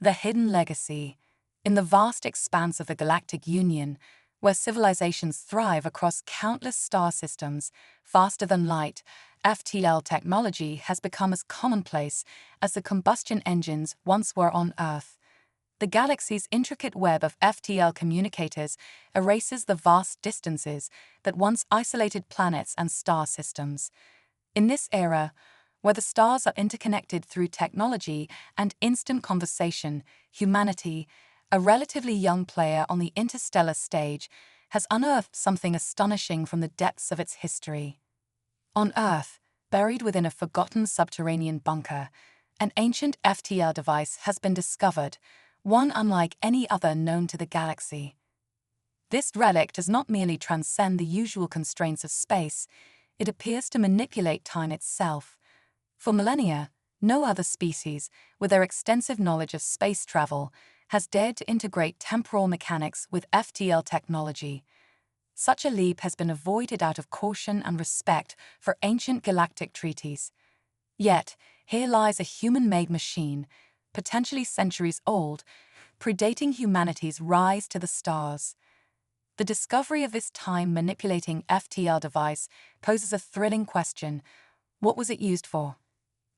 The hidden legacy. In the vast expanse of the galactic union, where civilizations thrive across countless star systems, faster than light, FTL technology has become as commonplace as the combustion engines once were on Earth. The galaxy's intricate web of FTL communicators erases the vast distances that once isolated planets and star systems. In this era, where the stars are interconnected through technology and instant conversation, humanity, a relatively young player on the interstellar stage, has unearthed something astonishing from the depths of its history. On Earth, buried within a forgotten subterranean bunker, an ancient FTL device has been discovered, one unlike any other known to the galaxy. This relic does not merely transcend the usual constraints of space, it appears to manipulate time itself. For millennia, no other species, with their extensive knowledge of space travel, has dared to integrate temporal mechanics with FTL technology. Such a leap has been avoided out of caution and respect for ancient galactic treaties. Yet, here lies a human-made machine, potentially centuries old, predating humanity's rise to the stars. The discovery of this time-manipulating FTL device poses a thrilling question: what was it used for?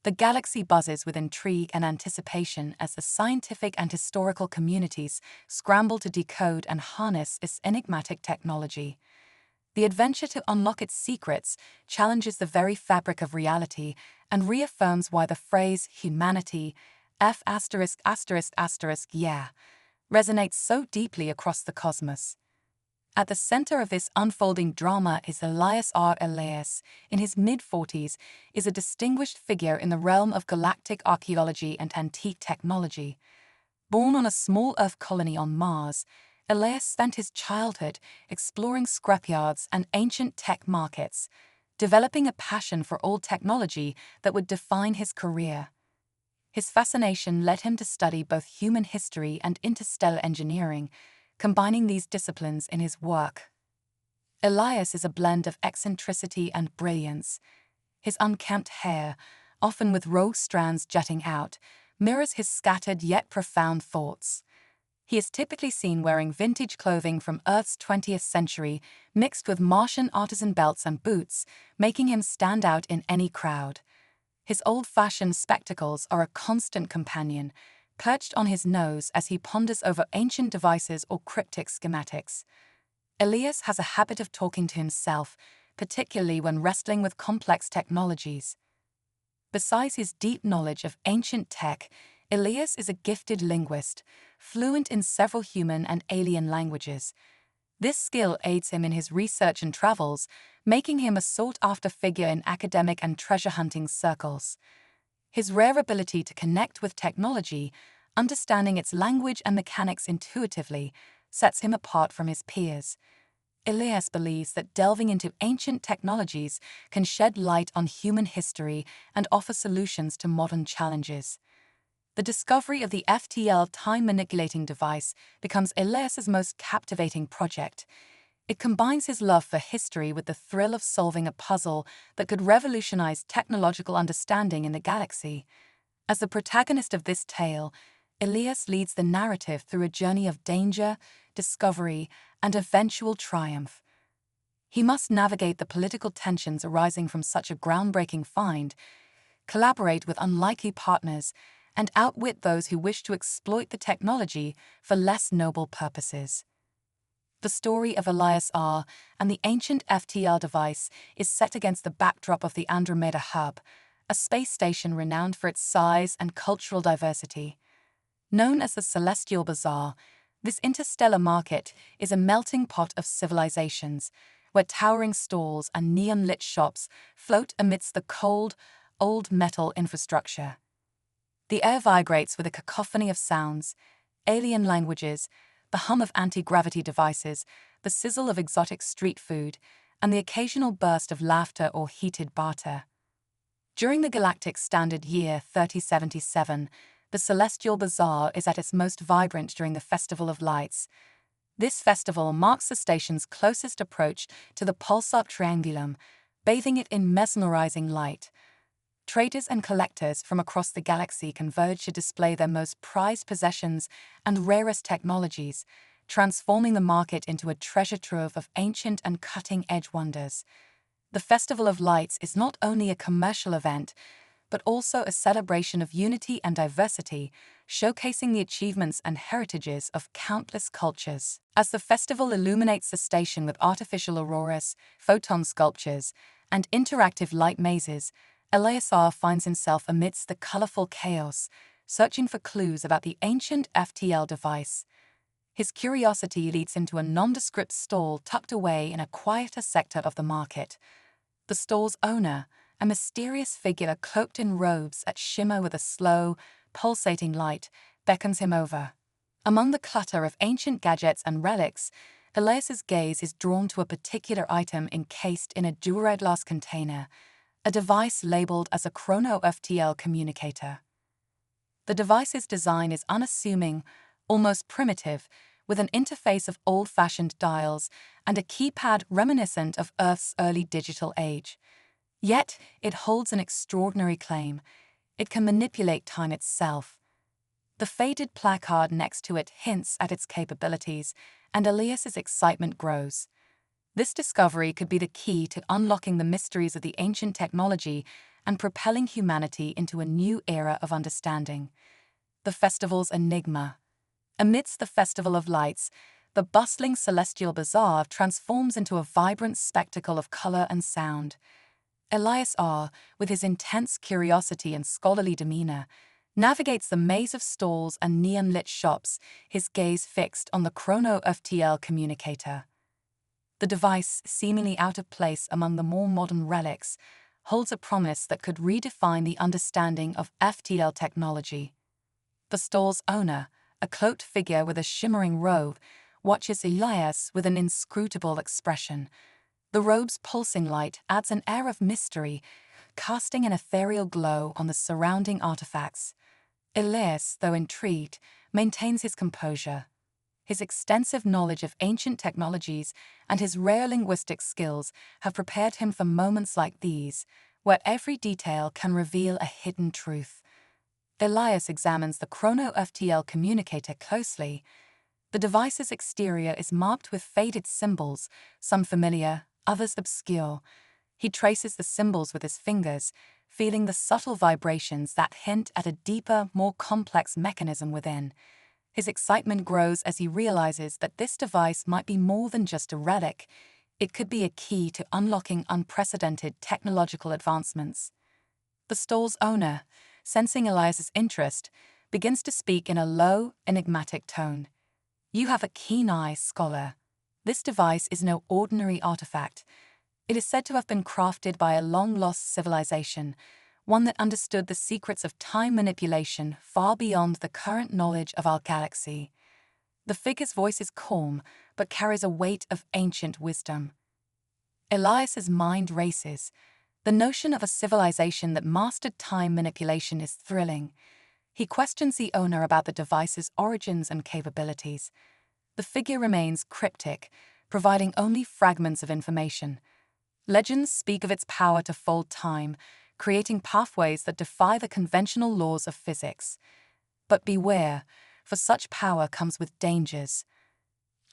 The galaxy buzzes with intrigue and anticipation as the scientific and historical communities scramble to decode and harness this enigmatic technology. The adventure to unlock its secrets challenges the very fabric of reality and reaffirms why the phrase humanity, yeah, resonates so deeply across the cosmos. At the center of this unfolding drama is Elias R. Elias. In his mid-40s, is a distinguished figure in the realm of galactic archaeology and antique technology. Born on a small Earth colony on Mars, Elias spent his childhood exploring scrapyards and ancient tech markets, developing a passion for old technology that would define his career. His fascination led him to study both human history and interstellar engineering, combining these disciplines in his work. Elias is a blend of eccentricity and brilliance. His unkempt hair, often with row strands jutting out, mirrors his scattered yet profound thoughts. He is typically seen wearing vintage clothing from Earth's 20th century, mixed with Martian artisan belts and boots, making him stand out in any crowd. His old-fashioned spectacles are a constant companion, perched on his nose as he ponders over ancient devices or cryptic schematics. Elias has a habit of talking to himself, particularly when wrestling with complex technologies. Besides his deep knowledge of ancient tech, Elias is a gifted linguist, fluent in several human and alien languages. This skill aids him in his research and travels, making him a sought-after figure in academic and treasure-hunting circles. His rare ability to connect with technology, understanding its language and mechanics intuitively, sets him apart from his peers. Elias believes that delving into ancient technologies can shed light on human history and offer solutions to modern challenges. The discovery of the FTL time-manipulating device becomes Elias's most captivating project. It combines his love for history with the thrill of solving a puzzle that could revolutionize technological understanding in the galaxy. As the protagonist of this tale, Elias leads the narrative through a journey of danger, discovery, and eventual triumph. He must navigate the political tensions arising from such a groundbreaking find, collaborate with unlikely partners, and outwit those who wish to exploit the technology for less noble purposes. The story of Elias R. and the ancient FTL device is set against the backdrop of the Andromeda Hub, a space station renowned for its size and cultural diversity. Known as the Celestial Bazaar, this interstellar market is a melting pot of civilizations, where towering stalls and neon-lit shops float amidst the cold, old metal infrastructure. The air vibrates with a cacophony of sounds, alien languages, the hum of anti-gravity devices, the sizzle of exotic street food, and the occasional burst of laughter or heated barter. During the Galactic Standard Year 3077, the Celestial Bazaar is at its most vibrant during the Festival of Lights. This festival marks the station's closest approach to the pulsar triangulum, bathing it in mesmerizing light. Traders and collectors from across the galaxy converge to display their most prized possessions and rarest technologies, transforming the market into a treasure trove of ancient and cutting-edge wonders. The Festival of Lights is not only a commercial event, but also a celebration of unity and diversity, showcasing the achievements and heritages of countless cultures. As the festival illuminates the station with artificial auroras, photon sculptures, and interactive light mazes, Eleazar finds himself amidst the colorful chaos, searching for clues about the ancient FTL device. His curiosity leads him to a nondescript stall tucked away in a quieter sector of the market. The stall's owner, a mysterious figure cloaked in robes that shimmer with a slow, pulsating light, beckons him over. Among the clutter of ancient gadgets and relics, Elias's gaze is drawn to a particular item encased in a duraglass container, a device labeled as a Chrono-FTL communicator. The device's design is unassuming, almost primitive, with an interface of old-fashioned dials and a keypad reminiscent of Earth's early digital age. Yet, it holds an extraordinary claim. It can manipulate time itself. The faded placard next to it hints at its capabilities, and Elias's excitement grows. This discovery could be the key to unlocking the mysteries of the ancient technology and propelling humanity into a new era of understanding. The festival's enigma. Amidst the Festival of Lights, the bustling celestial bazaar transforms into a vibrant spectacle of color and sound. Elias R., with his intense curiosity and scholarly demeanor, navigates the maze of stalls and neon-lit shops, his gaze fixed on the Chrono-FTL communicator. The device, seemingly out of place among the more modern relics, holds a promise that could redefine the understanding of FTL technology. The stall's owner, a cloaked figure with a shimmering robe, watches Elias with an inscrutable expression. The robe's pulsing light adds an air of mystery, casting an ethereal glow on the surrounding artifacts. Elias, though intrigued, maintains his composure. His extensive knowledge of ancient technologies and his rare linguistic skills have prepared him for moments like these, where every detail can reveal a hidden truth. Elias examines the Chrono-FTL communicator closely. The device's exterior is marked with faded symbols, some familiar, others obscure. He traces the symbols with his fingers, feeling the subtle vibrations that hint at a deeper, more complex mechanism within. His excitement grows as he realizes that this device might be more than just a relic. It could be a key to unlocking unprecedented technological advancements. The stall's owner, sensing Elias's interest, begins to speak in a low, enigmatic tone. "You have a keen eye, scholar. This device is no ordinary artifact. It is said to have been crafted by a long-lost civilization, one that understood the secrets of time manipulation far beyond the current knowledge of our galaxy." The figure's voice is calm, but carries a weight of ancient wisdom. Elias's mind races. The notion of a civilization that mastered time manipulation is thrilling. He questions the owner about the device's origins and capabilities. The figure remains cryptic, providing only fragments of information. Legends speak of its power to fold time, creating pathways that defy the conventional laws of physics. But beware, for such power comes with dangers.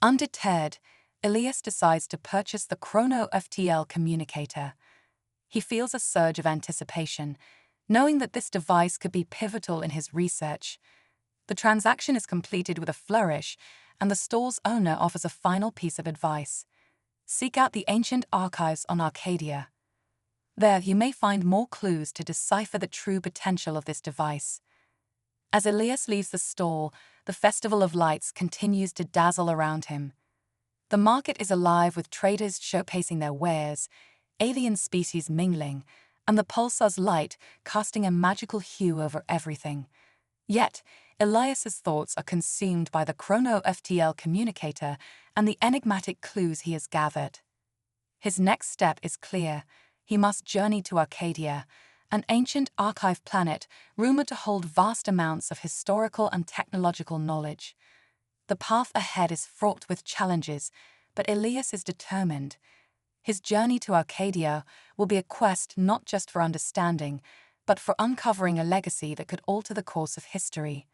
Undeterred, Elias decides to purchase the Chrono-FTL communicator. He feels a surge of anticipation, knowing that this device could be pivotal in his research. The transaction is completed with a flourish, and the stall's owner offers a final piece of advice. Seek out the ancient archives on Arcadia. There you may find more clues to decipher the true potential of this device. As Elias leaves the stall, the Festival of Lights continues to dazzle around him. The market is alive with traders showcasing their wares, alien species mingling, and the pulsar's light casting a magical hue over everything. Yet, Elias's thoughts are consumed by the Chrono-FTL communicator and the enigmatic clues he has gathered. His next step is clear. He must journey to Arcadia, an ancient archive planet rumored to hold vast amounts of historical and technological knowledge. The path ahead is fraught with challenges, but Elias is determined. His journey to Arcadia will be a quest not just for understanding, but for uncovering a legacy that could alter the course of history.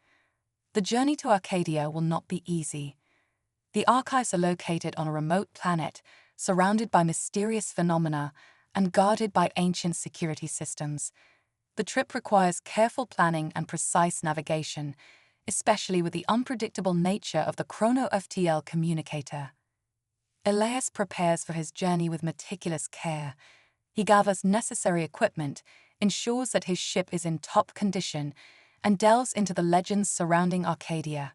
The journey to Arcadia will not be easy. The archives are located on a remote planet, surrounded by mysterious phenomena and guarded by ancient security systems. The trip requires careful planning and precise navigation, especially with the unpredictable nature of the Chrono-FTL communicator. Elias prepares for his journey with meticulous care. He gathers necessary equipment, ensures that his ship is in top condition, and delves into the legends surrounding Arcadia.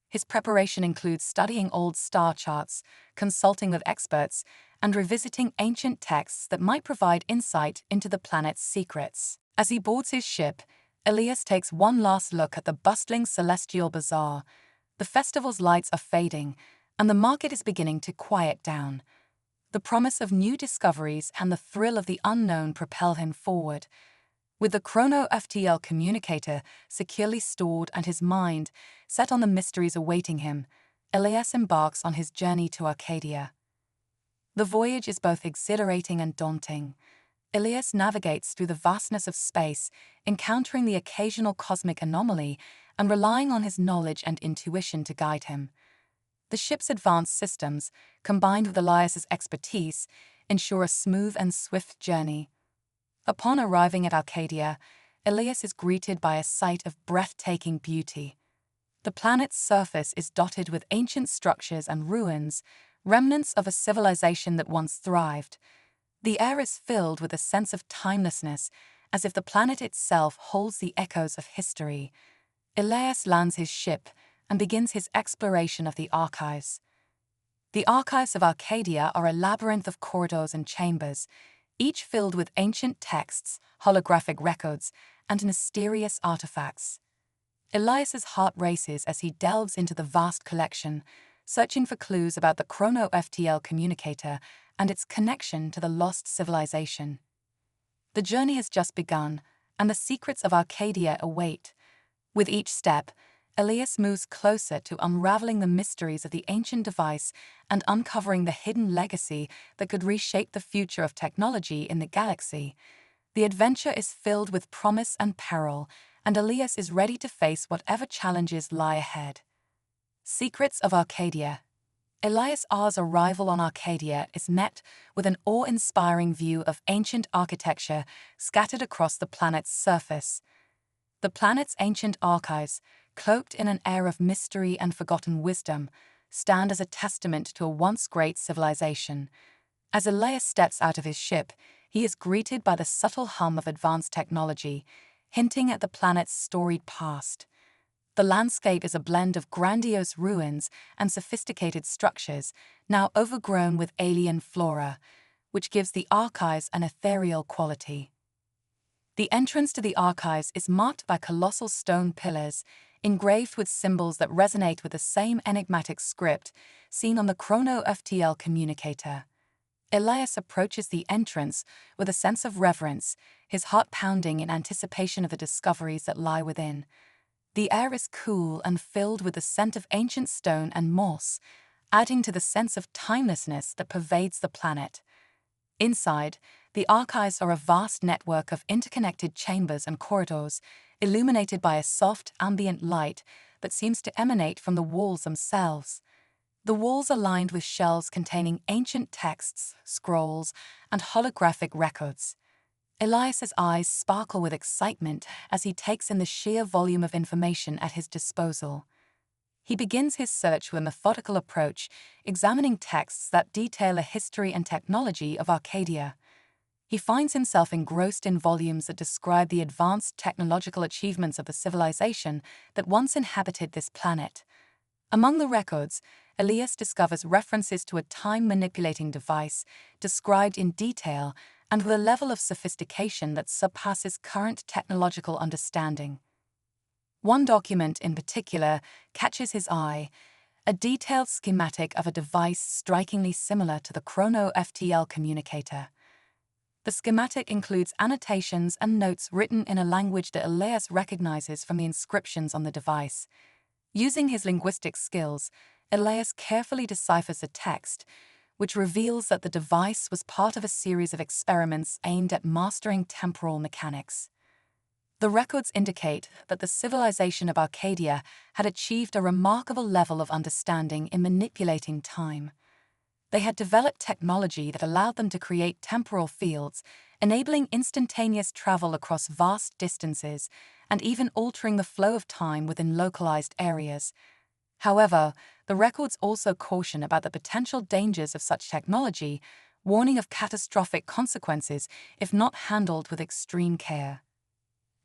His preparation includes studying old star charts, consulting with experts, and revisiting ancient texts that might provide insight into the planet's secrets. As he boards his ship, Elias takes one last look at the bustling celestial bazaar. The festival's lights are fading, and the market is beginning to quiet down. The promise of new discoveries and the thrill of the unknown propel him forward. With the Chrono-FTL communicator securely stored and his mind set on the mysteries awaiting him, Elias embarks on his journey to Arcadia. The voyage is both exhilarating and daunting. Elias navigates through the vastness of space, encountering the occasional cosmic anomaly and relying on his knowledge and intuition to guide him. The ship's advanced systems, combined with Elias's expertise, ensure a smooth and swift journey. Upon arriving at Arcadia, Elias is greeted by a sight of breathtaking beauty. The planet's surface is dotted with ancient structures and ruins, remnants of a civilization that once thrived. The air is filled with a sense of timelessness, as if the planet itself holds the echoes of history. Elias lands his ship and begins his exploration of the archives. The archives of Arcadia are a labyrinth of corridors and chambers, each filled with ancient texts, holographic records, and mysterious artifacts. Elias's heart races as he delves into the vast collection, searching for clues about the Chrono-FTL communicator and its connection to the lost civilization. The journey has just begun, and the secrets of Arcadia await. With each step, Elias moves closer to unraveling the mysteries of the ancient device and uncovering the hidden legacy that could reshape the future of technology in the galaxy. The adventure is filled with promise and peril, and Elias is ready to face whatever challenges lie ahead. Secrets of Arcadia. Elias R's arrival on Arcadia is met with an awe-inspiring view of ancient architecture scattered across the planet's surface. The planet's ancient archives, cloaked in an air of mystery and forgotten wisdom, stand as a testament to a once great civilization. As Elias steps out of his ship, he is greeted by the subtle hum of advanced technology, hinting at the planet's storied past. The landscape is a blend of grandiose ruins and sophisticated structures, now overgrown with alien flora, which gives the archives an ethereal quality. The entrance to the archives is marked by colossal stone pillars, engraved with symbols that resonate with the same enigmatic script seen on the Chrono-FTL communicator. Elias approaches the entrance with a sense of reverence, his heart pounding in anticipation of the discoveries that lie within. The air is cool and filled with the scent of ancient stone and moss, adding to the sense of timelessness that pervades the planet. Inside, the archives are a vast network of interconnected chambers and corridors, illuminated by a soft, ambient light that seems to emanate from the walls themselves. The walls are lined with shelves containing ancient texts, scrolls, and holographic records. Elias's eyes sparkle with excitement as he takes in the sheer volume of information at his disposal. He begins his search with a methodical approach, examining texts that detail the history and technology of Arcadia. He finds himself engrossed in volumes that describe the advanced technological achievements of the civilization that once inhabited this planet. Among the records, Elias discovers references to a time-manipulating device described in detail and with a level of sophistication that surpasses current technological understanding. One document in particular catches his eye, a detailed schematic of a device strikingly similar to the Chrono-FTL communicator. The schematic includes annotations and notes written in a language that Elias recognizes from the inscriptions on the device. Using his linguistic skills, Elias carefully deciphers the text, which reveals that the device was part of a series of experiments aimed at mastering temporal mechanics. The records indicate that the civilization of Arcadia had achieved a remarkable level of understanding in manipulating time. They had developed technology that allowed them to create temporal fields, enabling instantaneous travel across vast distances and even altering the flow of time within localized areas. However, the records also caution about the potential dangers of such technology, warning of catastrophic consequences if not handled with extreme care.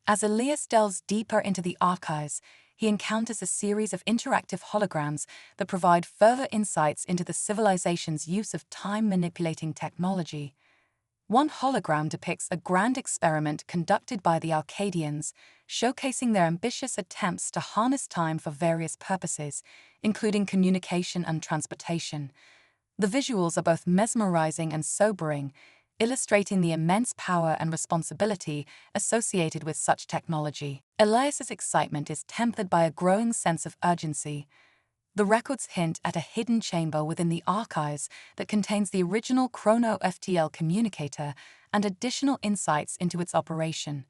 As Elias delves deeper into the archives, he encounters a series of interactive holograms that provide further insights into the civilization's use of time-manipulating technology. One hologram depicts a grand experiment conducted by the Arcadians, showcasing their ambitious attempts to harness time for various purposes, including communication and transportation. The visuals are both mesmerizing and sobering, illustrating the immense power and responsibility associated with such technology. Elias's excitement is tempered by a growing sense of urgency. The records hint at a hidden chamber within the archives that contains the original Chrono-FTL communicator and additional insights into its operation.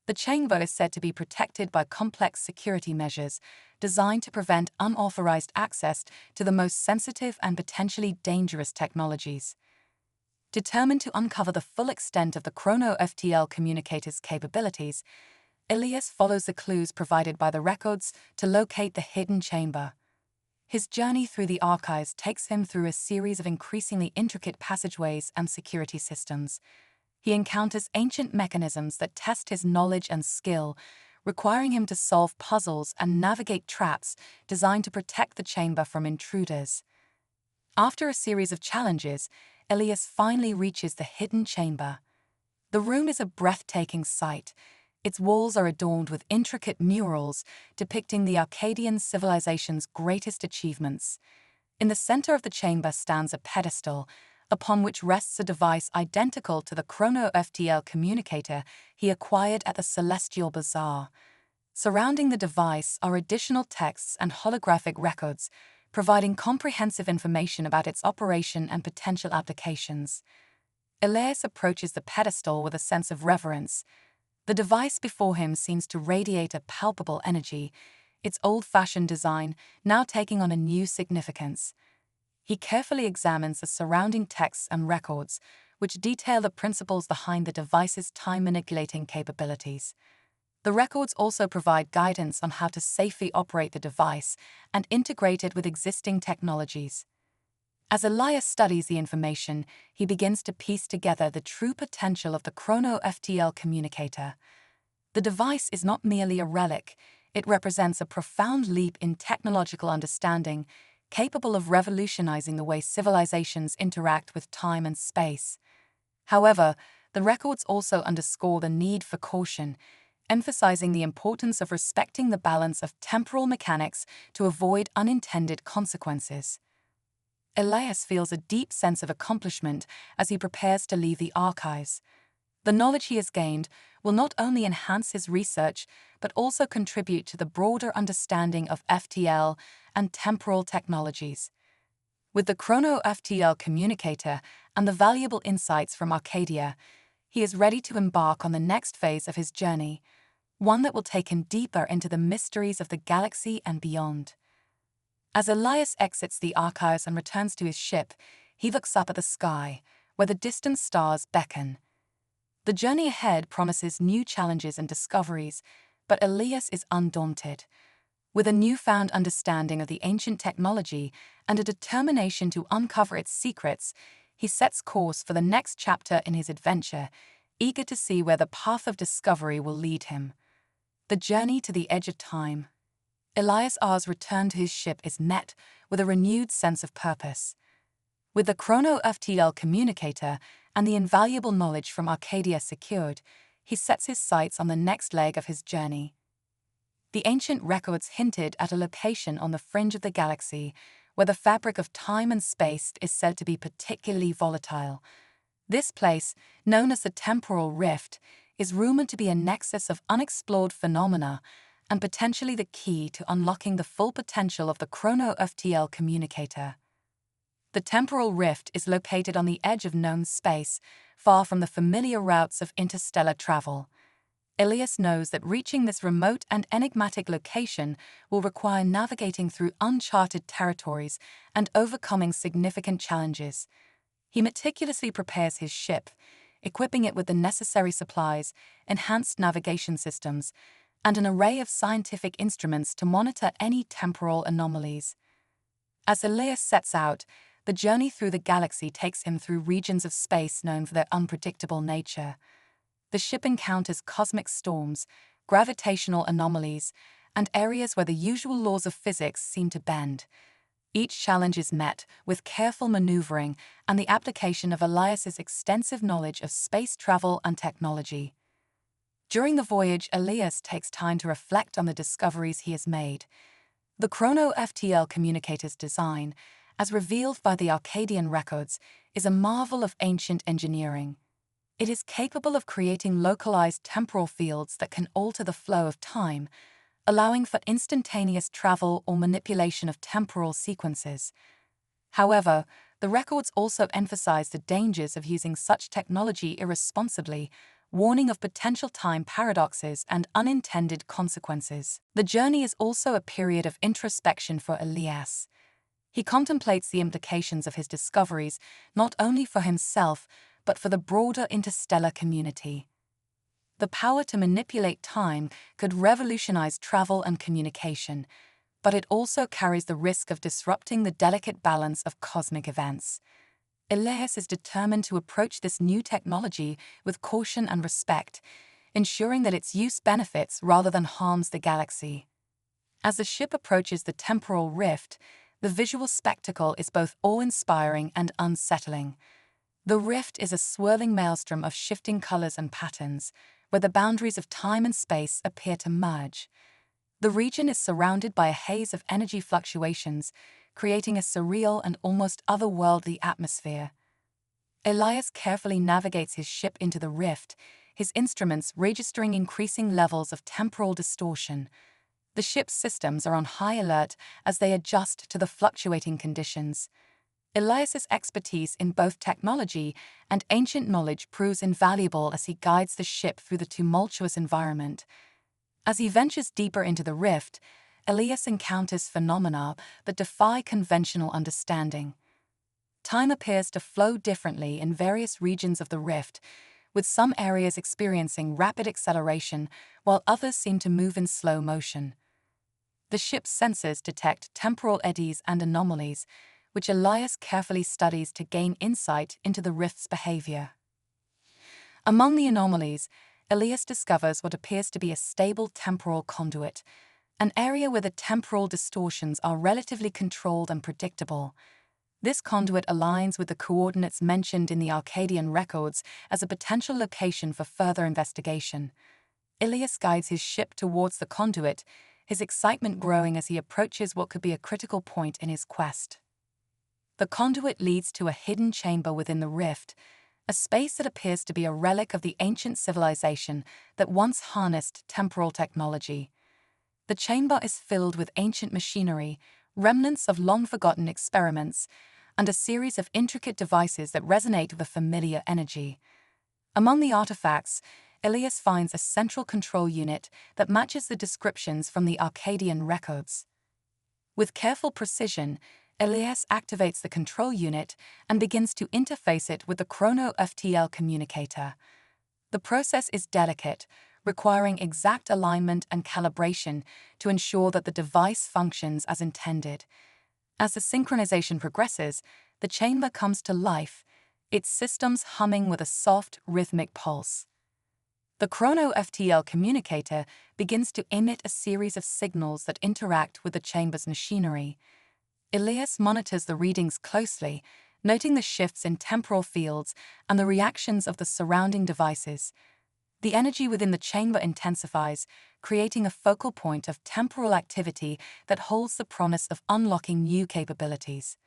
The chamber is said to be protected by complex security measures designed to prevent unauthorized access to the most sensitive and potentially dangerous technologies. Determined to uncover the full extent of the Chrono-FTL communicator's capabilities, Elias follows the clues provided by the records to locate the hidden chamber. His journey through the archives takes him through a series of increasingly intricate passageways and security systems. He encounters ancient mechanisms that test his knowledge and skill, requiring him to solve puzzles and navigate traps designed to protect the chamber from intruders. After a series of challenges, Elias finally reaches the hidden chamber. The room is a breathtaking sight. Its walls are adorned with intricate murals depicting the Arcadian civilization's greatest achievements. In the center of the chamber stands a pedestal, upon which rests a device identical to the Chrono-FTL communicator he acquired at the Celestial Bazaar. Surrounding the device are additional texts and holographic records, providing comprehensive information about its operation and potential applications. Elias approaches the pedestal with a sense of reverence. The device before him seems to radiate a palpable energy, its old-fashioned design now taking on a new significance. He carefully examines the surrounding texts and records, which detail the principles behind the device's time-manipulating capabilities. The records also provide guidance on how to safely operate the device and integrate it with existing technologies. As Elias studies the information, he begins to piece together the true potential of the Chrono-FTL communicator. The device is not merely a relic, it represents a profound leap in technological understanding, capable of revolutionizing the way civilizations interact with time and space. However, the records also underscore the need for caution, emphasizing the importance of respecting the balance of temporal mechanics to avoid unintended consequences. Elias feels a deep sense of accomplishment as he prepares to leave the archives. The knowledge he has gained will not only enhance his research, but also contribute to the broader understanding of FTL and temporal technologies. With the Chrono-FTL communicator and the valuable insights from Arcadia, he is ready to embark on the next phase of his journey, one that will take him deeper into the mysteries of the galaxy and beyond. As Elias exits the archives and returns to his ship, he looks up at the sky, where the distant stars beckon. The journey ahead promises new challenges and discoveries, but Elias is undaunted. With a newfound understanding of the ancient technology and a determination to uncover its secrets, he sets course for the next chapter in his adventure, eager to see where the path of discovery will lead him. The journey to the edge of time. Elias R's return to his ship is met with a renewed sense of purpose. With the Chrono-FTL communicator and the invaluable knowledge from Arcadia secured, he sets his sights on the next leg of his journey. The ancient records hinted at a location on the fringe of the galaxy, where the fabric of time and space is said to be particularly volatile. This place, known as the Temporal Rift, is rumored to be a nexus of unexplored phenomena and potentially the key to unlocking the full potential of the Chrono-FTL communicator. The Temporal Rift is located on the edge of known space, far from the familiar routes of interstellar travel. Elias knows that reaching this remote and enigmatic location will require navigating through uncharted territories and overcoming significant challenges. He meticulously prepares his ship, equipping it with the necessary supplies, enhanced navigation systems, and an array of scientific instruments to monitor any temporal anomalies. As Elias sets out, the journey through the galaxy takes him through regions of space known for their unpredictable nature. The ship encounters cosmic storms, gravitational anomalies, and areas where the usual laws of physics seem to bend. Each challenge is met with careful maneuvering and the application of Elias's extensive knowledge of space travel and technology. During the voyage, Elias takes time to reflect on the discoveries he has made. The Chrono-FTL communicator's design, as revealed by the Akkadian records, is a marvel of ancient engineering. It is capable of creating localized temporal fields that can alter the flow of time, allowing for instantaneous travel or manipulation of temporal sequences. However, the records also emphasize the dangers of using such technology irresponsibly, warning of potential time paradoxes and unintended consequences. The journey is also a period of introspection for Elias. He contemplates the implications of his discoveries not only for himself, but for the broader interstellar community. The power to manipulate time could revolutionize travel and communication, but it also carries the risk of disrupting the delicate balance of cosmic events. Elias is determined to approach this new technology with caution and respect, ensuring that its use benefits rather than harms the galaxy. As the ship approaches the temporal rift, the visual spectacle is both awe-inspiring and unsettling. The rift is a swirling maelstrom of shifting colors and patterns, where the boundaries of time and space appear to merge. The region is surrounded by a haze of energy fluctuations, creating a surreal and almost otherworldly atmosphere. Elias carefully navigates his ship into the rift, his instruments registering increasing levels of temporal distortion. The ship's systems are on high alert as they adjust to the fluctuating conditions. Elias's expertise in both technology and ancient knowledge proves invaluable as he guides the ship through the tumultuous environment. As he ventures deeper into the rift, Elias encounters phenomena that defy conventional understanding. Time appears to flow differently in various regions of the rift, with some areas experiencing rapid acceleration while others seem to move in slow motion. The ship's sensors detect temporal eddies and anomalies, which Elias carefully studies to gain insight into the rift's behavior. Among the anomalies, Elias discovers what appears to be a stable temporal conduit, an area where the temporal distortions are relatively controlled and predictable. This conduit aligns with the coordinates mentioned in the Akkadian records as a potential location for further investigation. Elias guides his ship towards the conduit, his excitement growing as he approaches what could be a critical point in his quest. The conduit leads to a hidden chamber within the rift, a space that appears to be a relic of the ancient civilization that once harnessed temporal technology. The chamber is filled with ancient machinery, remnants of long-forgotten experiments, and a series of intricate devices that resonate with a familiar energy. Among the artifacts, Elias finds a central control unit that matches the descriptions from the Akkadian records. With careful precision, Elias activates the control unit and begins to interface it with the Chrono-FTL communicator. The process is delicate, requiring exact alignment and calibration to ensure that the device functions as intended. As the synchronization progresses, the chamber comes to life, its systems humming with a soft, rhythmic pulse. The Chrono-FTL communicator begins to emit a series of signals that interact with the chamber's machinery. Elias monitors the readings closely, noting the shifts in temporal fields and the reactions of the surrounding devices. The energy within the chamber intensifies, creating a focal point of temporal activity that holds the promise of unlocking new capabilities.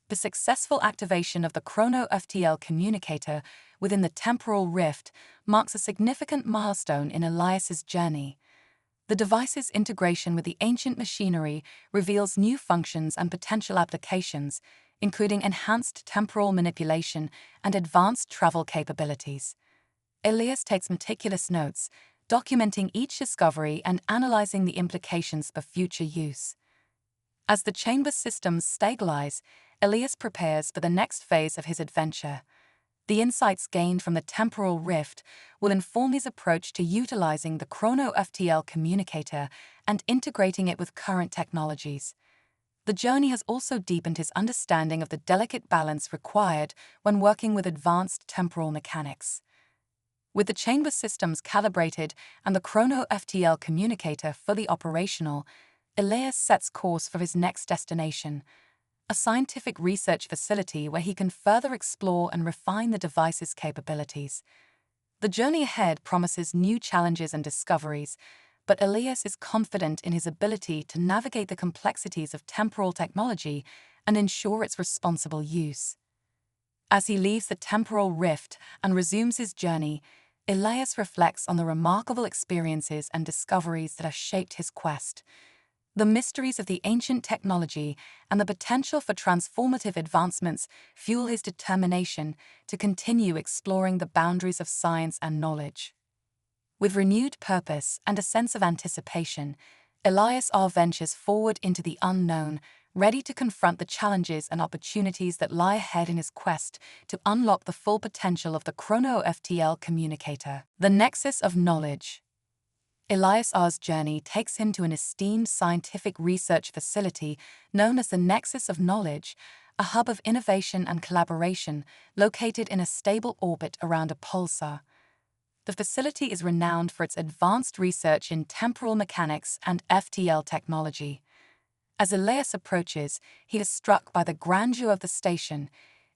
The successful activation of the Chrono-FTL communicator within the temporal rift marks a significant milestone in Elias's journey. The device's integration with the ancient machinery reveals new functions and potential applications, including enhanced temporal manipulation and advanced travel capabilities. Elias takes meticulous notes, documenting each discovery and analyzing the implications for future use. As the chamber systems stabilize, Elias prepares for the next phase of his adventure. The insights gained from the temporal rift will inform his approach to utilizing the Chrono-FTL communicator and integrating it with current technologies. The journey has also deepened his understanding of the delicate balance required when working with advanced temporal mechanics. With the chamber systems calibrated and the Chrono-FTL communicator fully operational, Elias sets course for his next destination, a scientific research facility where he can further explore and refine the device's capabilities. The journey ahead promises new challenges and discoveries, but Elias is confident in his ability to navigate the complexities of temporal technology and ensure its responsible use. As he leaves the temporal rift and resumes his journey, Elias reflects on the remarkable experiences and discoveries that have shaped his quest. The mysteries of the ancient technology and the potential for transformative advancements fuel his determination to continue exploring the boundaries of science and knowledge. With renewed purpose and a sense of anticipation, Elias R. ventures forward into the unknown, ready to confront the challenges and opportunities that lie ahead in his quest to unlock the full potential of the Chrono-FTL communicator. The Nexus of Knowledge. Elias R.'s journey takes him to an esteemed scientific research facility known as the Nexus of Knowledge, a hub of innovation and collaboration located in a stable orbit around a pulsar. The facility is renowned for its advanced research in temporal mechanics and FTL technology. As Elias approaches, he is struck by the grandeur of the station,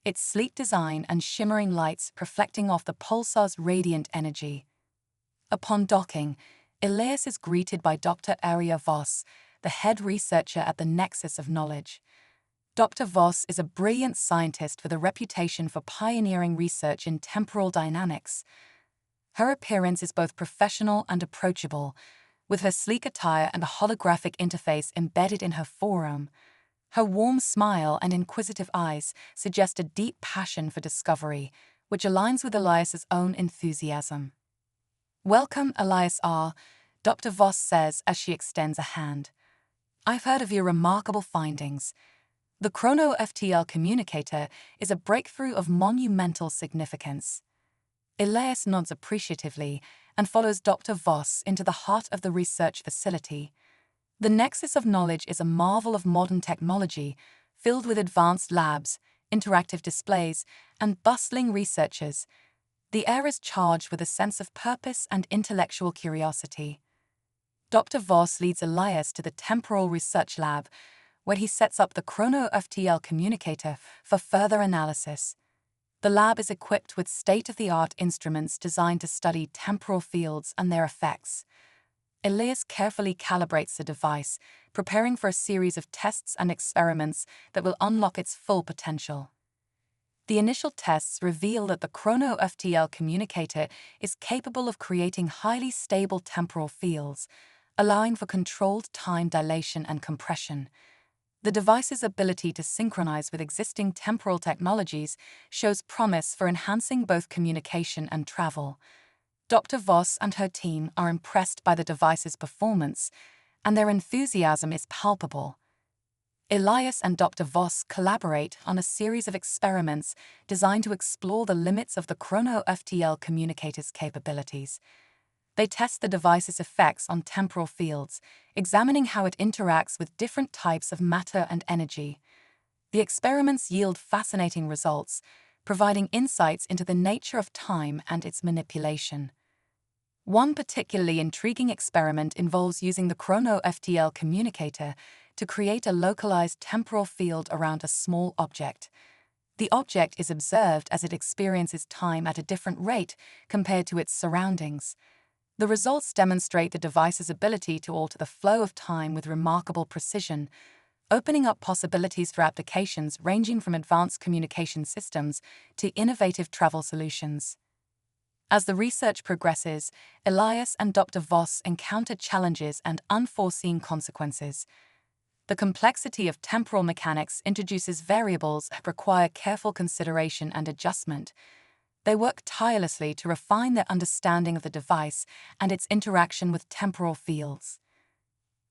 its sleek design and shimmering lights reflecting off the pulsar's radiant energy. Upon docking, Elias is greeted by Dr. Aria Voss, the head researcher at the Nexus of Knowledge. Dr. Voss is a brilliant scientist with a reputation for pioneering research in temporal dynamics. Her appearance is both professional and approachable, with her sleek attire and a holographic interface embedded in her forearm. Her warm smile and inquisitive eyes suggest a deep passion for discovery, which aligns with Elias's own enthusiasm. "Welcome, Elias R.," Dr. Voss says as she extends a hand. "I've heard of your remarkable findings. The Chrono-FTL communicator is a breakthrough of monumental significance." Elias nods appreciatively and follows Dr. Voss into the heart of the research facility. The Nexus of Knowledge is a marvel of modern technology, filled with advanced labs, interactive displays, and bustling researchers. The air is charged with a sense of purpose and intellectual curiosity. Dr. Voss leads Elias to the Temporal Research Lab, where he sets up the Chrono-FTL communicator for further analysis. The lab is equipped with state-of-the-art instruments designed to study temporal fields and their effects. Elias carefully calibrates the device, preparing for a series of tests and experiments that will unlock its full potential. The initial tests reveal that the Chrono-FTL communicator is capable of creating highly stable temporal fields, allowing for controlled time dilation and compression. The device's ability to synchronize with existing temporal technologies shows promise for enhancing both communication and travel. Dr. Voss and her team are impressed by the device's performance, and their enthusiasm is palpable. Elias and Dr. Voss collaborate on a series of experiments designed to explore the limits of the Chrono-FTL communicator's capabilities. They test the device's effects on temporal fields, examining how it interacts with different types of matter and energy. The experiments yield fascinating results, providing insights into the nature of time and its manipulation. One particularly intriguing experiment involves using the Chrono-FTL communicator to create a localized temporal field around a small object. The object is observed as it experiences time at a different rate compared to its surroundings. The results demonstrate the device's ability to alter the flow of time with remarkable precision, opening up possibilities for applications ranging from advanced communication systems to innovative travel solutions. As the research progresses, Elias and Dr. Voss encounter challenges and unforeseen consequences. The complexity of temporal mechanics introduces variables that require careful consideration and adjustment. They work tirelessly to refine their understanding of the device and its interaction with temporal fields.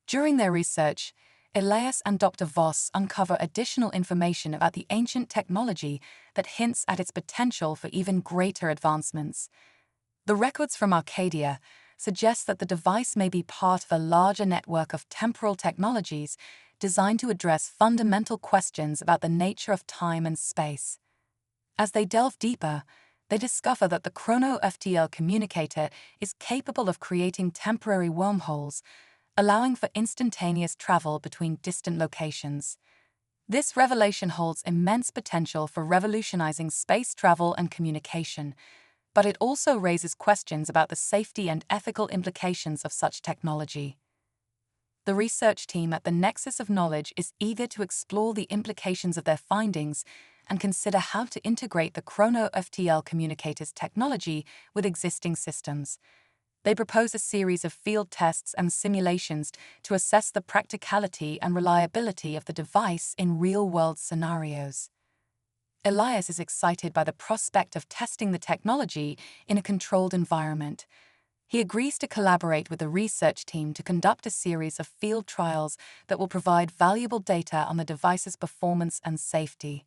During their research, Elias and Dr. Voss uncover additional information about the ancient technology that hints at its potential for even greater advancements. The records from Arcadia suggest that the device may be part of a larger network of temporal technologies designed to address fundamental questions about the nature of time and space. As they delve deeper, they discover that the Chrono-FTL communicator is capable of creating temporary wormholes, allowing for instantaneous travel between distant locations. This revelation holds immense potential for revolutionizing space travel and communication, but it also raises questions about the safety and ethical implications of such technology. The research team at the Nexus of Knowledge is eager to explore the implications of their findings and consider how to integrate the Chrono-FTL communicator's technology with existing systems. They propose a series of field tests and simulations to assess the practicality and reliability of the device in real-world scenarios. Elias is excited by the prospect of testing the technology in a controlled environment. He agrees to collaborate with the research team to conduct a series of field trials that will provide valuable data on the device's performance and safety.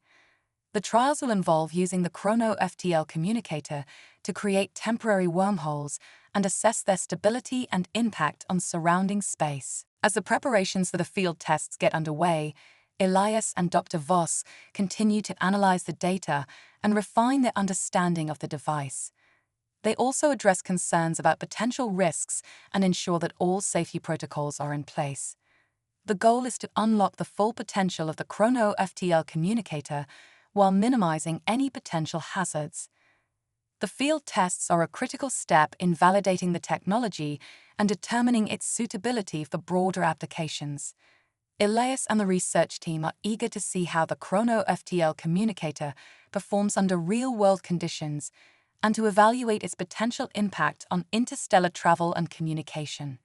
The trials will involve using the Chrono-FTL communicator to create temporary wormholes and assess their stability and impact on surrounding space. As the preparations for the field tests get underway, Elias and Dr. Voss continue to analyze the data and refine their understanding of the device. They also address concerns about potential risks and ensure that all safety protocols are in place. The goal is to unlock the full potential of the Chrono-FTL communicator while minimizing any potential hazards. The field tests are a critical step in validating the technology and determining its suitability for broader applications. Elias and the research team are eager to see how the Chrono-FTL communicator performs under real-world conditions and to evaluate its potential impact on interstellar travel and communication.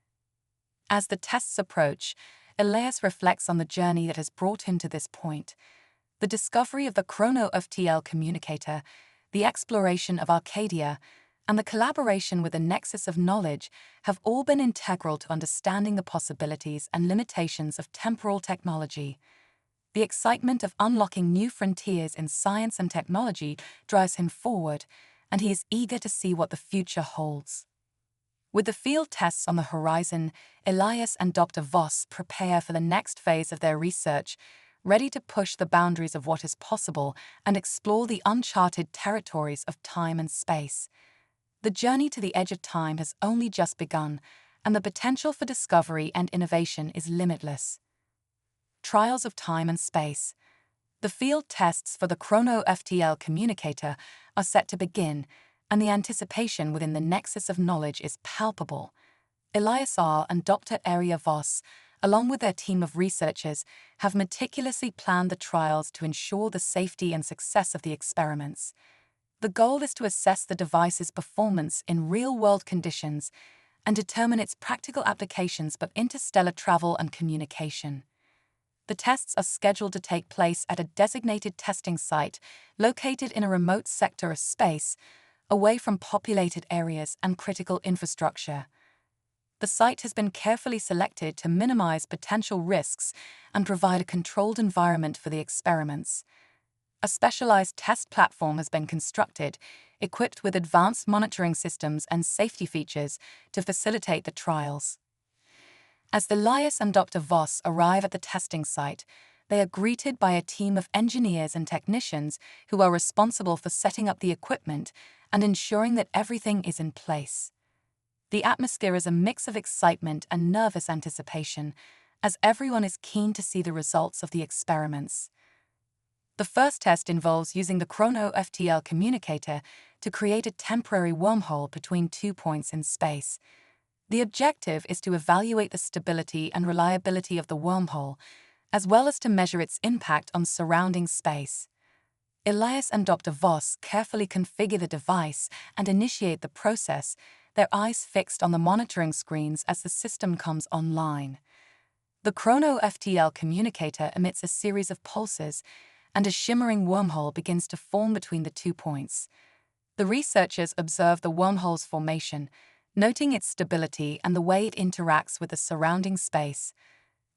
As the tests approach, Elias reflects on the journey that has brought him to this point. The discovery of the Chrono-FTL communicator, the exploration of Arcadia, and the collaboration with the Nexus of Knowledge have all been integral to understanding the possibilities and limitations of temporal technology. The excitement of unlocking new frontiers in science and technology drives him forward, and he is eager to see what the future holds. With the field tests on the horizon, Elias and Dr. Voss prepare for the next phase of their research, ready to push the boundaries of what is possible and explore the uncharted territories of time and space. The journey to the edge of time has only just begun, and the potential for discovery and innovation is limitless. Trials of time and space. The field tests for the Chrono-FTL communicator are set to begin, and the anticipation within the Nexus of Knowledge is palpable. Elias R. and Dr. Aria Voss, along with their team of researchers, have meticulously planned the trials to ensure the safety and success of the experiments. The goal is to assess the device's performance in real-world conditions and determine its practical applications for interstellar travel and communication. The tests are scheduled to take place at a designated testing site located in a remote sector of space, away from populated areas and critical infrastructure. The site has been carefully selected to minimize potential risks and provide a controlled environment for the experiments. A specialized test platform has been constructed, equipped with advanced monitoring systems and safety features to facilitate the trials. As Elias and Dr. Voss arrive at the testing site, they are greeted by a team of engineers and technicians who are responsible for setting up the equipment and ensuring that everything is in place. The atmosphere is a mix of excitement and nervous anticipation, as everyone is keen to see the results of the experiments. The first test involves using the Chrono-FTL communicator to create a temporary wormhole between 2 points in space. The objective is to evaluate the stability and reliability of the wormhole, as well as to measure its impact on surrounding space. Elias and Dr. Voss carefully configure the device and initiate the process, their eyes fixed on the monitoring screens as the system comes online. The Chrono-FTL communicator emits a series of pulses, and a shimmering wormhole begins to form between the 2 points. The The researchers observe the wormhole's formation, noting its stability and the way it interacts with the surrounding space.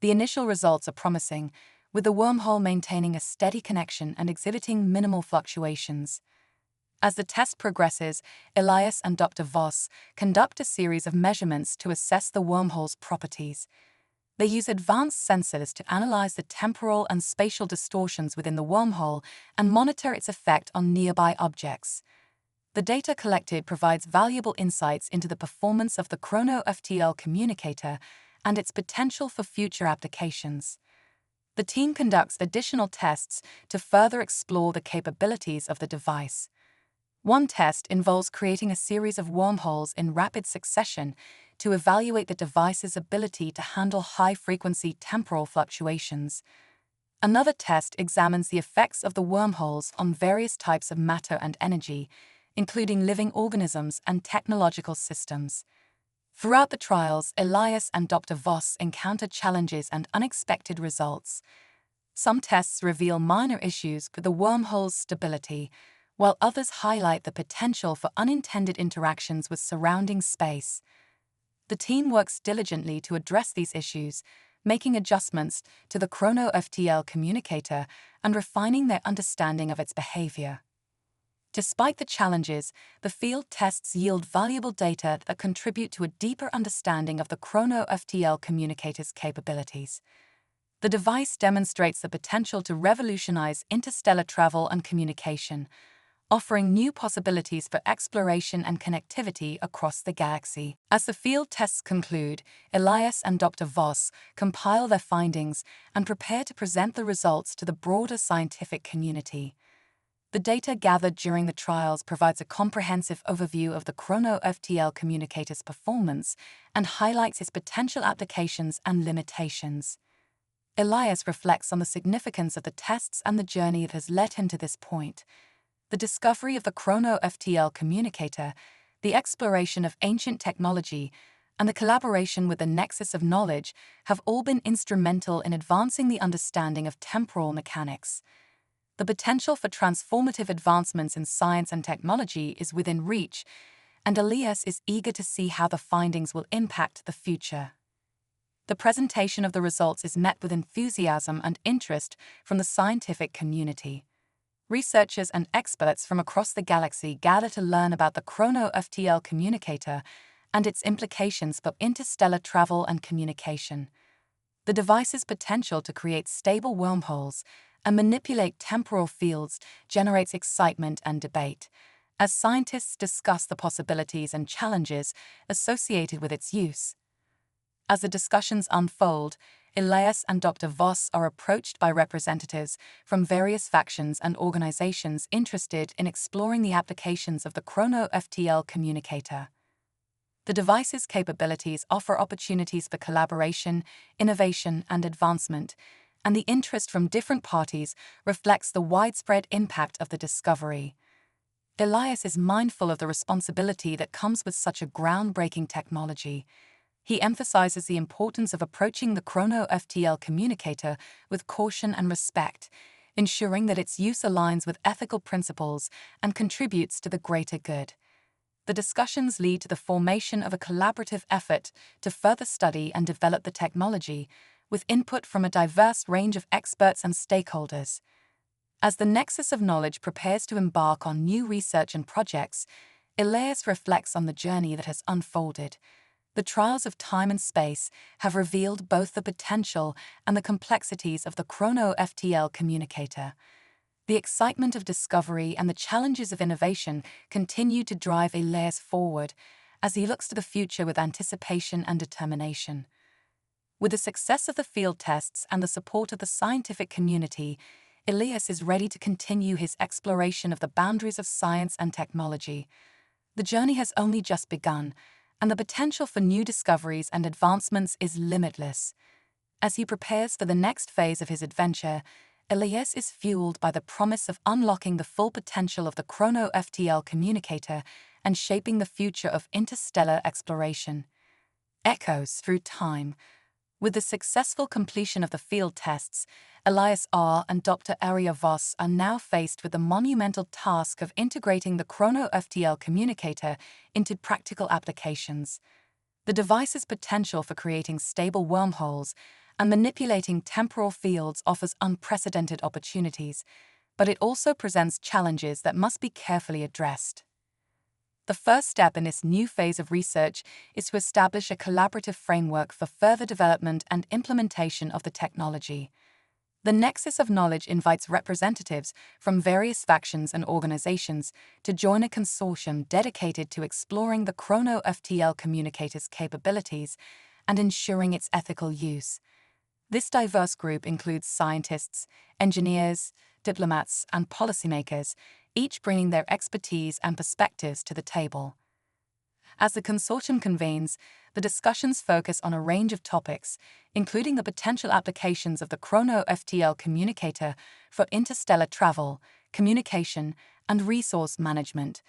The initial results are promising, with the wormhole maintaining a steady connection and exhibiting minimal fluctuations. As the test progresses, Elias and Dr. Voss conduct a series of measurements to assess the wormhole's properties. They use advanced sensors to analyze the temporal and spatial distortions within the wormhole and monitor its effect on nearby objects. The data collected provides valuable insights into the performance of the Chrono-FTL communicator and its potential for future applications. The team conducts additional tests to further explore the capabilities of the device. One test involves creating a series of wormholes in rapid succession to evaluate the device's ability to handle high-frequency temporal fluctuations. Another test examines the effects of the wormholes on various types of matter and energy, including living organisms and technological systems. Throughout the trials, Elias and Dr. Voss encounter challenges and unexpected results. Some tests reveal minor issues with the wormhole's stability, while others highlight the potential for unintended interactions with surrounding space. The team works diligently to address these issues, making adjustments to the Chrono-FTL communicator and refining their understanding of its behavior. Despite the challenges, the field tests yield valuable data that contribute to a deeper understanding of the Chrono-FTL communicator's capabilities. The device demonstrates the potential to revolutionize interstellar travel and communication, offering new possibilities for exploration and connectivity across the galaxy. As the field tests conclude, Elias and Dr. Voss compile their findings and prepare to present the results to the broader scientific community. The data gathered during the trials provides a comprehensive overview of the Chrono-FTL communicator's performance and highlights its potential applications and limitations. Elias reflects on the significance of the tests and the journey that has led him to this point. The discovery of the Chrono-FTL communicator, the exploration of ancient technology, and the collaboration with the Nexus of Knowledge have all been instrumental in advancing the understanding of temporal mechanics. The potential for transformative advancements in science and technology is within reach, and Elias is eager to see how the findings will impact the future. The presentation of the results is met with enthusiasm and interest from the scientific community. Researchers and experts from across the galaxy gather to learn about the Chrono-FTL communicator and its implications for interstellar travel and communication. The device's potential to create stable wormholes and manipulate temporal fields generates excitement and debate, as scientists discuss the possibilities and challenges associated with its use. As the discussions unfold, Elias and Dr. Voss are approached by representatives from various factions and organizations interested in exploring the applications of the Chrono-FTL communicator. The device's capabilities offer opportunities for collaboration, innovation, and advancement, and the interest from different parties reflects the widespread impact of the discovery. Elias is mindful of the responsibility that comes with such a groundbreaking technology. He emphasizes the importance of approaching the Chrono-FTL communicator with caution and respect, ensuring that its use aligns with ethical principles and contributes to the greater good. The discussions lead to the formation of a collaborative effort to further study and develop the technology, with input from a diverse range of experts and stakeholders. As the Nexus of Knowledge prepares to embark on new research and projects, Elias reflects on the journey that has unfolded. The trials of time and space have revealed both the potential and the complexities of the Chrono-FTL communicator. The excitement of discovery and the challenges of innovation continue to drive Elias forward as he looks to the future with anticipation and determination. With the success of the field tests and the support of the scientific community, Elias is ready to continue his exploration of the boundaries of science and technology. The journey has only just begun, and the potential for new discoveries and advancements is limitless. As he prepares for the next phase of his adventure, Elias is fueled by the promise of unlocking the full potential of the Chrono-FTL communicator and shaping the future of interstellar exploration. Echoes through time. With the successful completion of the field tests, Elias R. and Dr. Aria Voss are now faced with the monumental task of integrating the Chrono-FTL communicator into practical applications. The device's potential for creating stable wormholes and manipulating temporal fields offers unprecedented opportunities, but it also presents challenges that must be carefully addressed. The first step in this new phase of research is to establish a collaborative framework for further development and implementation of the technology. The Nexus of Knowledge invites representatives from various factions and organizations to join a consortium dedicated to exploring the Chrono-FTL communicator's capabilities and ensuring its ethical use. This diverse group includes scientists, engineers, diplomats, and policymakers, each bringing their expertise and perspectives to the table. As the consortium convenes, the discussions focus on a range of topics, including the potential applications of the Chrono-FTL communicator for interstellar travel, communication, and resource management.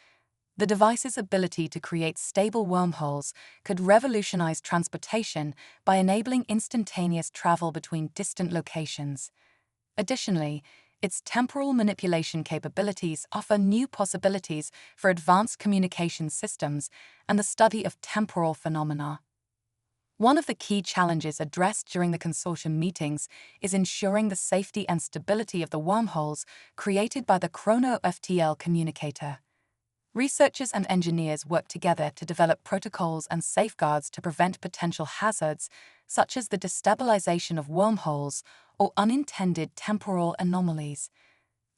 The device's ability to create stable wormholes could revolutionize transportation by enabling instantaneous travel between distant locations. Additionally, its temporal manipulation capabilities offer new possibilities for advanced communication systems and the study of temporal phenomena. One of the key challenges addressed during the consortium meetings is ensuring the safety and stability of the wormholes created by the Chrono-FTL communicator. Researchers and engineers work together to develop protocols and safeguards to prevent potential hazards, such as the destabilization of wormholes or unintended temporal anomalies.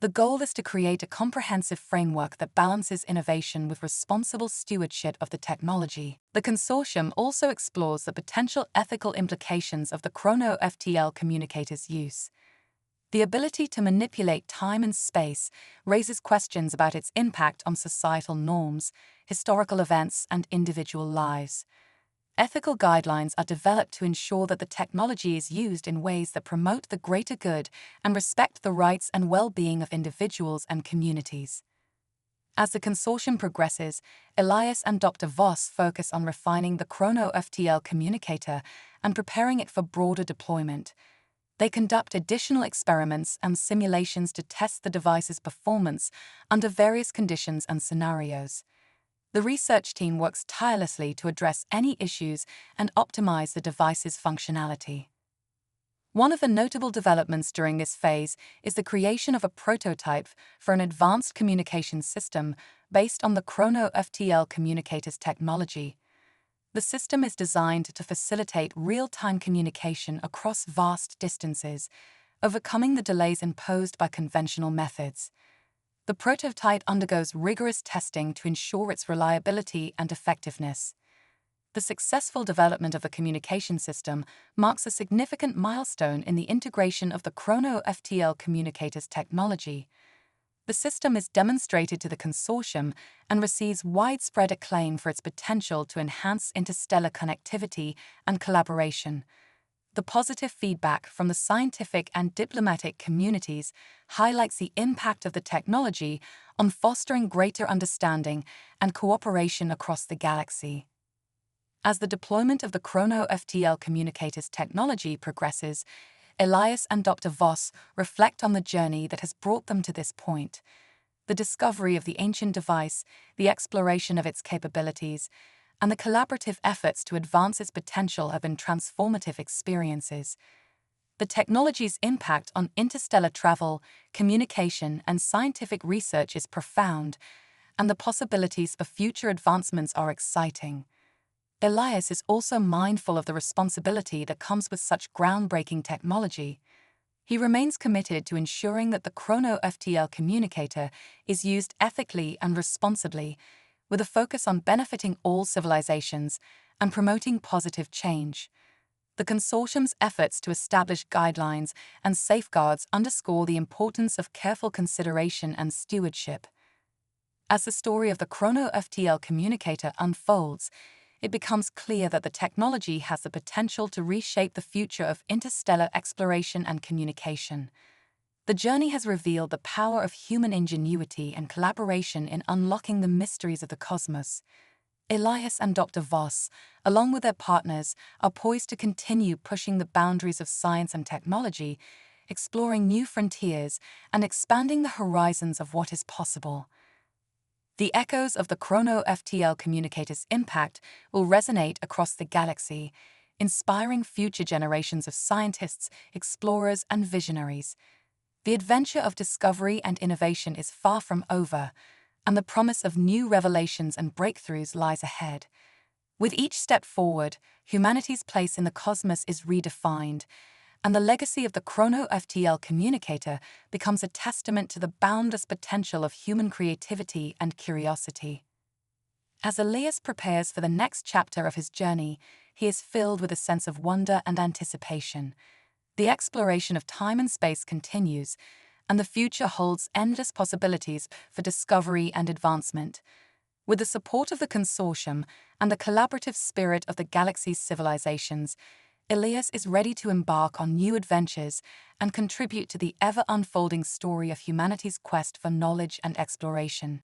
The goal is to create a comprehensive framework that balances innovation with responsible stewardship of the technology. The consortium also explores the potential ethical implications of the Chrono-FTL communicator's use. The ability to manipulate time and space raises questions about its impact on societal norms, historical events, and individual lives. Ethical guidelines are developed to ensure that the technology is used in ways that promote the greater good and respect the rights and well-being of individuals and communities. As the consortium progresses, Elias and Dr. Voss focus on refining the Chrono-FTL communicator and preparing it for broader deployment. They conduct additional experiments and simulations to test the device's performance under various conditions and scenarios. The research team works tirelessly to address any issues and optimize the device's functionality. One of the notable developments during this phase is the creation of a prototype for an advanced communication system based on the Chrono-FTL communicator's technology. The system is designed to facilitate real-time communication across vast distances, overcoming the delays imposed by conventional methods. The prototype undergoes rigorous testing to ensure its reliability and effectiveness. The successful development of the communication system marks a significant milestone in the integration of the Chrono-FTL communicator's technology. The system is demonstrated to the consortium and receives widespread acclaim for its potential to enhance interstellar connectivity and collaboration. The positive feedback from the scientific and diplomatic communities highlights the impact of the technology on fostering greater understanding and cooperation across the galaxy. As the deployment of the Chrono-FTL communicator's technology progresses, Elias and Dr. Voss reflect on the journey that has brought them to this point. The discovery of the ancient device, the exploration of its capabilities, and the collaborative efforts to advance its potential have been transformative experiences. The technology's impact on interstellar travel, communication, and scientific research is profound, and the possibilities for future advancements are exciting. Elias is also mindful of the responsibility that comes with such groundbreaking technology. He remains committed to ensuring that the Chrono-FTL communicator is used ethically and responsibly, with a focus on benefiting all civilizations and promoting positive change. The consortium's efforts to establish guidelines and safeguards underscore the importance of careful consideration and stewardship. As the story of the Chrono-FTL communicator unfolds, it becomes clear that the technology has the potential to reshape the future of interstellar exploration and communication. The journey has revealed the power of human ingenuity and collaboration in unlocking the mysteries of the cosmos. Elias and Dr. Voss, along with their partners, are poised to continue pushing the boundaries of science and technology, exploring new frontiers and expanding the horizons of what is possible. The echoes of the Chrono-FTL communicator's impact will resonate across the galaxy, inspiring future generations of scientists, explorers, and visionaries. The adventure of discovery and innovation is far from over, and the promise of new revelations and breakthroughs lies ahead. With each step forward, humanity's place in the cosmos is redefined, and the legacy of the Chrono-FTL communicator becomes a testament to the boundless potential of human creativity and curiosity. As Elias prepares for the next chapter of his journey, he is filled with a sense of wonder and anticipation. The exploration of time and space continues, and the future holds endless possibilities for discovery and advancement. With the support of the consortium and the collaborative spirit of the galaxy's civilizations, Elias is ready to embark on new adventures and contribute to the ever-unfolding story of humanity's quest for knowledge and exploration.